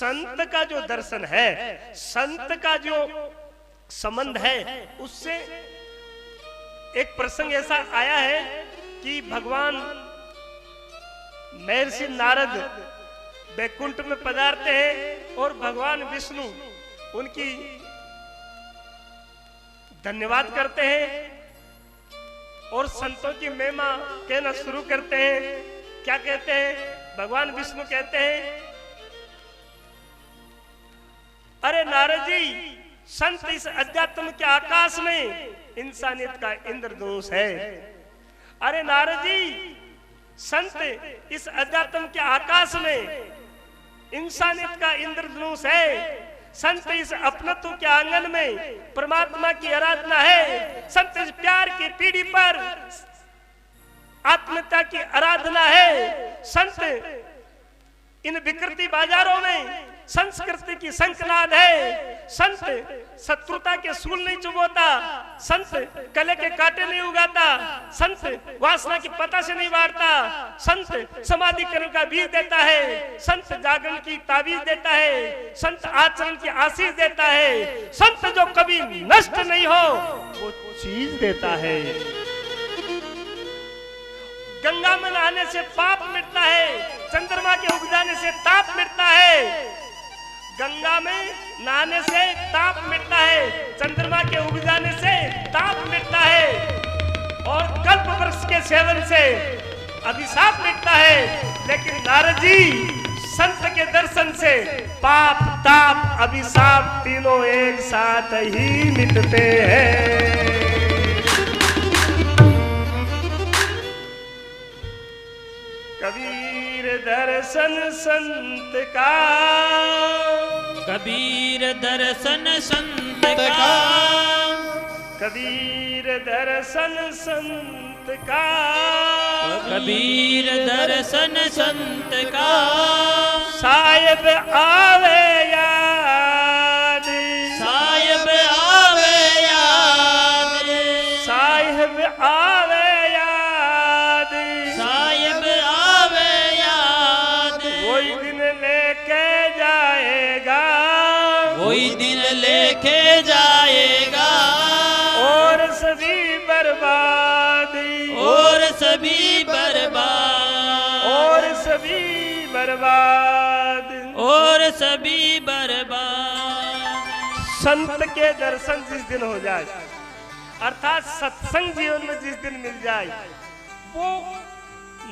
संत का जो दर्शन है, संत का जो संबंध है, उससे एक प्रसंग ऐसा आया है कि भगवान महर्षि नारद वैकुंठ में पधारते हैं और भगवान विष्णु उनकी धन्यवाद करते हैं और संतों की महिमा कहना शुरू करते हैं। क्या कहते हैं? भगवान विष्णु कहते हैं, अरे नारद जी, संत इस अध्यात्म के आकाश में इंसानियत का इंद्रधनुष है। अरे नारद जी, संत इस अध्यात्म के आकाश में इंसानियत का इंद्रधनुष है। संत इस अपनत्व के आंगन में परमात्मा की आराधना है। संत इस प्यार की पीढ़ी पर आत्महत्या की आराधना है। संत इन विकृति बाजारों में संस्कृति की शंखनाद है। संत शत्रुता के सूल नहीं चुभोता, संत कले के कांटे नहीं उगाता, संत वासना की पता से नहीं वारता, संत समाधि करण का बीज देता है, संत जागरण की ताबीज देता है, संत आचरण की आशीष देता है। संत जो कभी नष्ट नहीं हो वो चीज देता है। गंगा में नहाने से पाप मिटता है, चंद्रमा के उग जाने से ताप मिटता है। गंगा में नहाने से ताप मिटता है, चंद्रमा के उग जाने से ताप मिटता है और कल्प वृक्ष के सेवन से अभिशाप मिटता है। लेकिन नारद जी, संत के दर्शन से पाप, ताप, अभिशाप तीनों एक साथ ही मिटते हैं। कबीर दर्शन संत का, कबीर दर्शन संत का, कबीर दर्शन संत का, कबीर दर्शन संत का, साहिब आवे याद, साहिब आवे याद, साहिब आवे याद, साहिब आवे याद, वही दिन लेके जाएगा, वही दिन लेके जाएगा, और सभी बर्बादी, और सभी बर्बाद, और सभी बर्बाद, और सभी बर्बाद। संत के दर्शन जिस दिन हो जाए, अर्थात सत्संग जीवन में जिस दिन मिल जाए, वो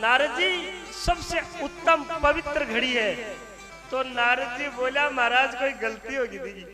नारद जी सबसे उत्तम पवित्र घड़ी है। तो नारद जी बोला, महाराज कोई गलती होगी थी।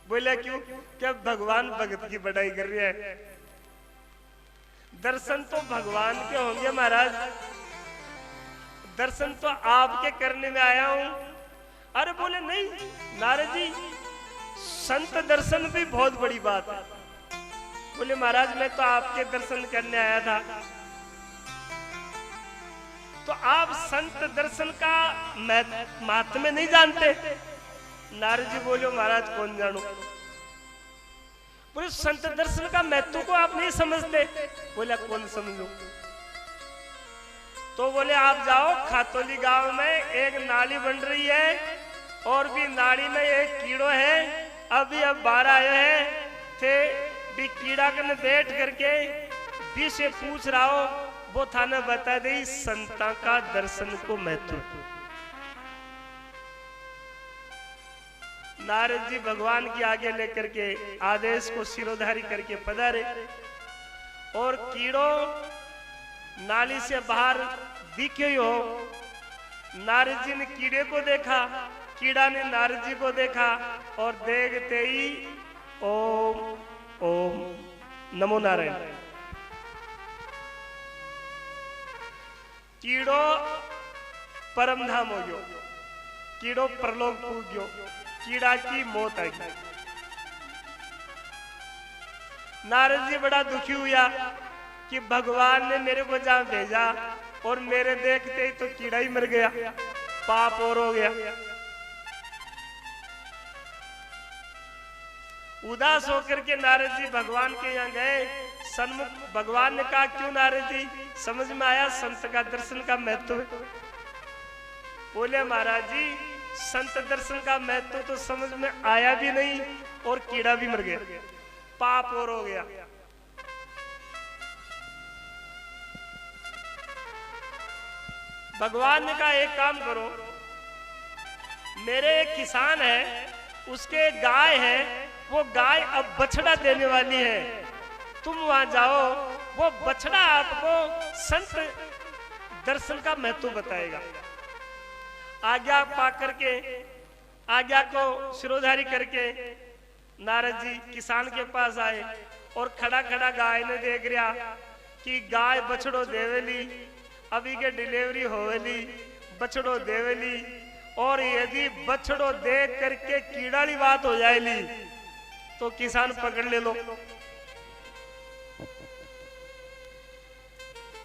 बोला क्यों? क्या भगवान भगत की बड़ाई कर रही है? दर्शन तो भगवान के होंगे महाराज, दर्शन तो आपके करने में आया हूं। अरे बोले नहीं नारद जी, संत दर्शन भी बहुत बड़ी बात है। बोले महाराज मैं तो आपके दर्शन करने आया था। तो आप संत दर्शन का महात्म्य नहीं जानते? नारद जी बोले महाराज कौन जानू। बोले संत दर्शन का महत्व को आप नहीं समझते। बोला कौन समझो। तो बोले आप जाओ, खातोली गांव में एक नाली बन रही है और भी नाली में एक कीड़ो है। अभी अब बाहर आए हैं थे भी कीड़ा कन बैठ करके भी से पूछ रहा हो, वो थाने बता दे संता का दर्शन को महत्व। नारद जी भगवान की आगे लेकर के आदेश को सिरोधारी करके पधारे और कीड़ो नाली से बाहर दिखे हो। नारद जी ने कीड़े को देखा, कीड़ा ने नारद जी को देखा और देखते ही ओम ओम नमो नारायण। कीड़ो परम धाम हो गयो, कीड़ो परलोक पूग गयो, कीड़ा की मौत आ गई। नारद जी बड़ा दुखी हुआ कि भगवान ने मेरे को जहां भेजा और मेरे देखते ही तो कीड़ा ही मर गया, पाप और हो गया। उदास होकर के नारद जी भगवान के यहाँ गए सन्मुख। भगवान ने कहा क्यों नारद जी, समझ में आया संत का दर्शन का महत्व। बोले महाराज जी संत दर्शन का महत्व तो समझ में आया भी नहीं और कीड़ा भी मर गया, पाप और हो गया। भगवान ने कहा एक काम करो, मेरे एक किसान है, उसके गाय है, वो गाय अब बछड़ा देने वाली है, तुम वहां जाओ, वो बछड़ा आपको संत दर्शन का महत्व बताएगा। आज्ञा पा करके, आज्ञा को शिरोधारी करके नारद जी किसान के पास आए और खड़ा खड़ा गाय ने देख रहा कि गाय बछड़ो देवेली, अभी के डिलीवरी होवेली, बछड़ो देवेली, और यदि बछड़ो देख करके कीड़ाली बात हो जाएली तो किसान पकड़ ले लो।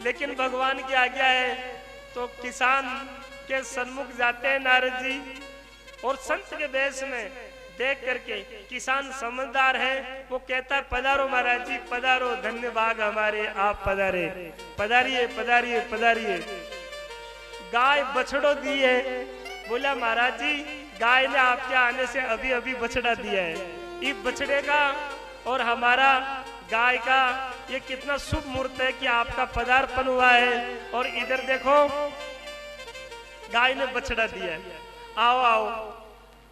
लेकिन भगवान की आज्ञा है तो किसान के सन्मुख जाते हैं नारद जी, और संत के वेश में देख करके, किसान समझदार है, वो कहता है पधारो महाराज जी, पधारो, धन्य भाग हमारे आप पधारे, पधारिए पधारिए पधारिए। गाय बछड़ो दी है, बोला महाराज जी गाय ने आपके आने से अभी अभी बछड़ा दिया है, इस बछड़े का और हमारा गाय का ये कितना शुभ मुहूर्त है कि आपका पदार्पण हुआ है, और इधर देखो गाय ने बछड़ा दिया है, आओ आओ।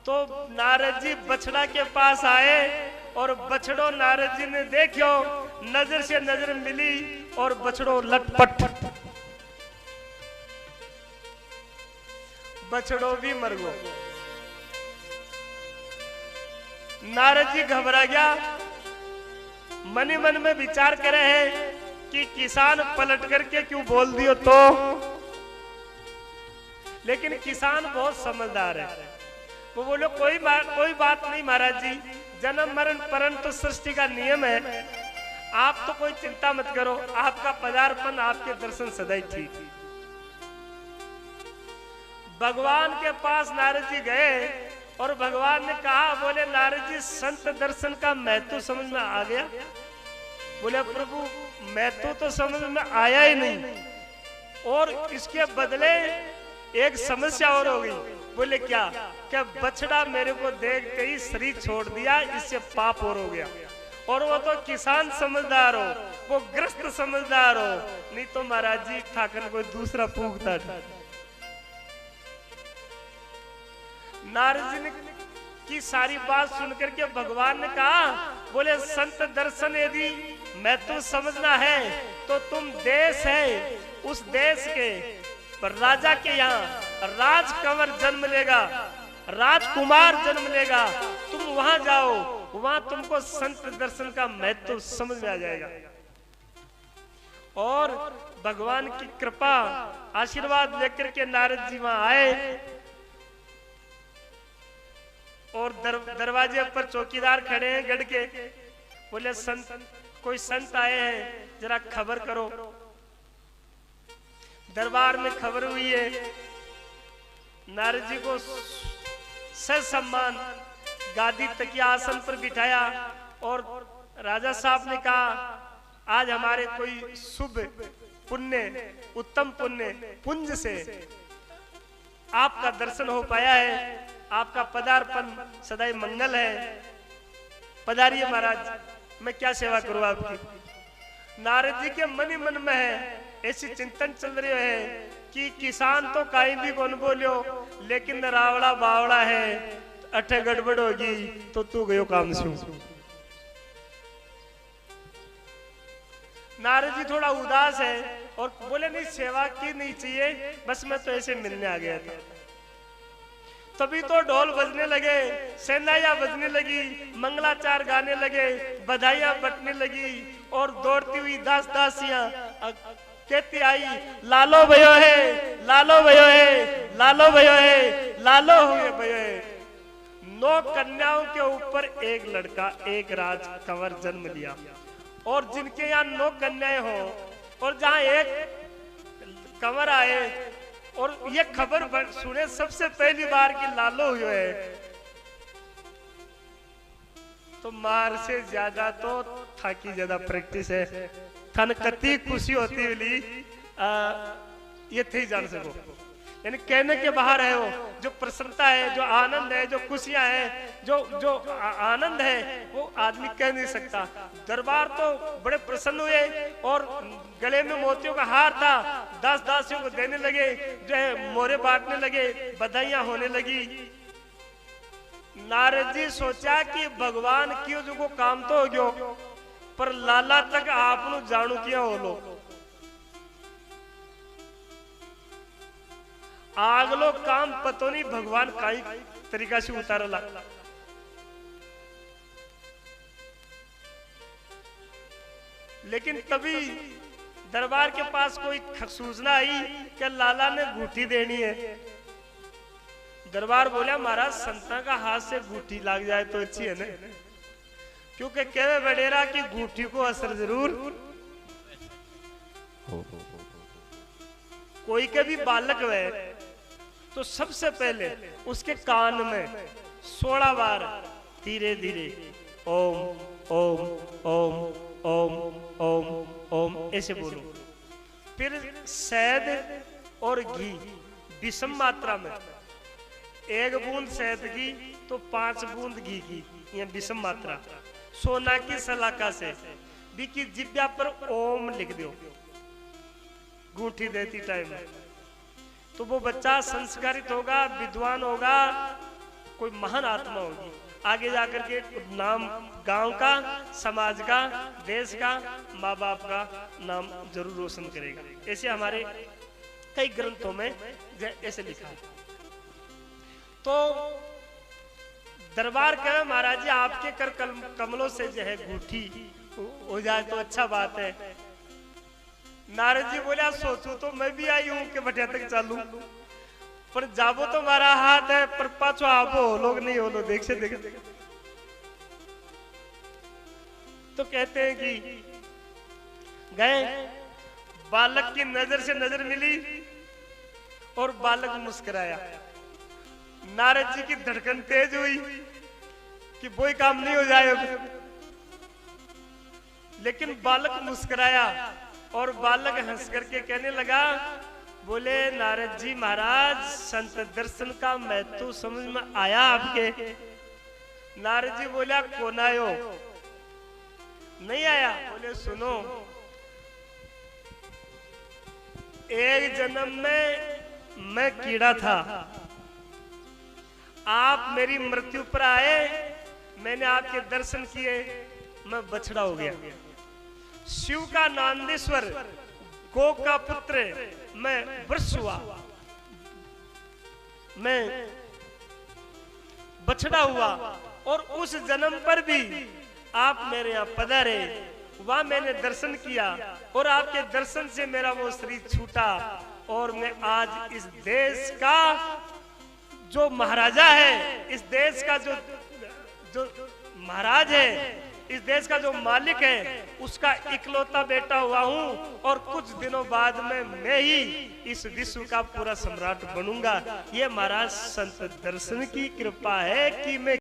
तो नारद जी बछड़ा के पास आए और बछड़ो नारद जी ने देखो, नजर से नजर मिली और बछड़ो लटपट, बछड़ो भी मर गो। नारद जी घबरा गया, मन ही मन में विचार करे हैं कि किसान पलट करके क्यों बोल दियो तो, लेकिन किसान बहुत समझदार है, वो बोलो कोई बात नहीं महाराज जी, जन्म मरण परन तो सृष्टि का नियम है, आप तो कोई चिंता मत करो, आपका पदार्पण, आपके दर्शन सदैव ठीक। भगवान के पास नारद जी गए और भगवान ने कहा, बोले नारद जी संत दर्शन का महत्व समझ में आ गया? बोले प्रभु महत्व तो समझ में आया ही नहीं, और इसके बदले एक समस्या और हो गई। बोले क्या? क्या बछड़ा मेरे को देख के ही शरीर छोड़ दिया, इससे पाप और हो गया। और वो तो किसान समझदार हो, वो ग्रस्त समझदार हो, नहीं तो महाराज जी ठाकर कोई दूसरा पूछता। नारद जी ने की सारी बात सुनकर के भगवान ने कहा, बोले संत दर्शन यदि मैं तो समझना है तो तुम देश है, उस देश के पर राजा के यहाँ राजकंवर जन्म लेगा, राजकुमार जन्म लेगा, तुम वहां जाओ, वहां तुमको संत दर्शन का महत्व समझ में आ जाएगा। और भगवान की कृपा आशीर्वाद लेकर के नारद जी वहां आए, और दरवाजे पर चौकीदार खड़े हैं गढ़ के। बोले संत, कोई संत आए हैं, जरा खबर करो। दरबार में खबर हुई है, नारद जी को ससम्मान गादी तकिया आसन पर बिठाया, और राजा साहब ने कहा आज हमारे कोई शुभ पुण्य, उत्तम पुण्य पुंज से आपका दर्शन हो पाया है, आपका पदार्पण सदैव मंगल है, पधारिए महाराज, मैं क्या सेवा करूं आपकी। नारद जी के मन ही मन में है, ऐसी चिंतन चल रही है कि किसान तो काई भी कौन बोलियो, लेकिन रावड़ा बावड़ा है, अठे गड़बड़ होगी तो तू गयो काम से। नारद जी थोड़ा उदास है और बोले नहीं सेवा की नहीं चाहिए, बस मैं तो ऐसे मिलने आ गया था। तभी तो ढोल बजने लगे, सेनाइयां बजने लगी, मंगलाचार गाने लगे, बधाइयां बटने लगी, और दौड़ती हुई दास दासियां कहती आई, लालो भयो है, लालो भयो है, लालो भयो है, लालो हुए भयो है। 9 कन्याओं के ऊपर एक लड़का, एक राजकंवर जन्म लिया, और जिनके यहाँ 9 कन्याएं हो, और जहां एक कंवर आए और ये खबर सुने सबसे पहली बार की लालो हुए है, तो मार से ज्यादा तो था की ज्यादा प्रैक्टिस है, थन कति खुशी होती हुई ये थे जान सको। यानी कहने के बाहर है वो जो प्रसन्नता है, जो आनंद है, जो खुशियां हैं, जो आनंद है वो आदमी कह नहीं सकता। दरबार तो बड़े प्रसन्न हुए और गले में मोतियों का हार था, दास दासियों को देने लगे, जो है मोरे बांटने लगे, बधाइयां होने लगी। नारद जी सोचा कि भगवान क्यों जो को काम तो हो गयो, पर लाला तक आप जानू किया हो लो। आगलो काम पतो नहीं भगवान काई तरीका से उतारला। लेकिन तभी दरबार के पास कोई सूचना आई कि लाला ने अंगूठी देनी है। दरबार बोला महाराज संता का हाथ से अंगूठी लग जाए तो अच्छी है ना, क्योंकि कहे बडेरा की अंगूठी को असर जरूर। कोई के भी बालक वह तो सबसे पहले उसके कान में 16 बार धीरे धीरे ओम ओम ओम ओम ओम ओम ऐसे बोलो। फिर शहद और घी विषम मात्रा में, 1 बूंद शहद की तो 5 बूंद घी की, यह विषम मात्रा। सोना की सलाका से भी की जिब्या पर ओम लिख दो अंगूठी देती टाइम, तो वो बच्चा संस्कारित होगा, विद्वान होगा, कोई महान आत्मा होगी। आगे जाकर के नाम गांव का, समाज का, देश का, माँ बाप का नाम जरूर रोशन करेगा। ऐसे हमारे कई ग्रंथों में ऐसे लिखा है। तो दरबार कहे महाराज जी आपके कर कमलों से जो है अंगूठी हो जाए तो अच्छा बात है। नारद जी बोले सोचू तो मैं भी आई हूं कि बटिया तक चालू, पर जाबो तो हमारा हाथ है, पर पाछो आपो लोग नहीं हो लो देख से देख। तो कहते हैं कि गए, बालक की नजर से नजर मिली और बालक मुस्कुराया। नारद जी की धड़कन तेज हुई कि वो काम नहीं हो जाए, लेकिन बालक मुस्कुराया और बालक हंस करके कहने लगा, बोले नारद जी महाराज संत दर्शन का महत्व समझ में आया आपके? नारद जी बोला कौन आयो? नहीं आया? बोले सुनो, एक जन्म में मैं कीड़ा था, आप मेरी मृत्यु पर आए, मैंने आपके दर्शन किए, मैं बछड़ा हो गया। शिव का नांदेश्वर, गो का पुत्र मैं वृष हुआ, मैं बछड़ा हुआ, और उस जन्म पर भी आप मेरे यहाँ पधारे, वहां मैंने दर्शन किया और आपके दर्शन से मेरा वो शरीर छूटा, और मैं आज इस देश का जो महाराजा है, इस देश का जो महाराज है, इस देश का जो मालिक है, उसका इकलौता बेटा हुआ हूं, और कुछ दिनों बाद में मैं ही इस विश्व का पूरा सम्राट बनूंगा। ये महाराज संत दर्शन की कृपा है कि मैं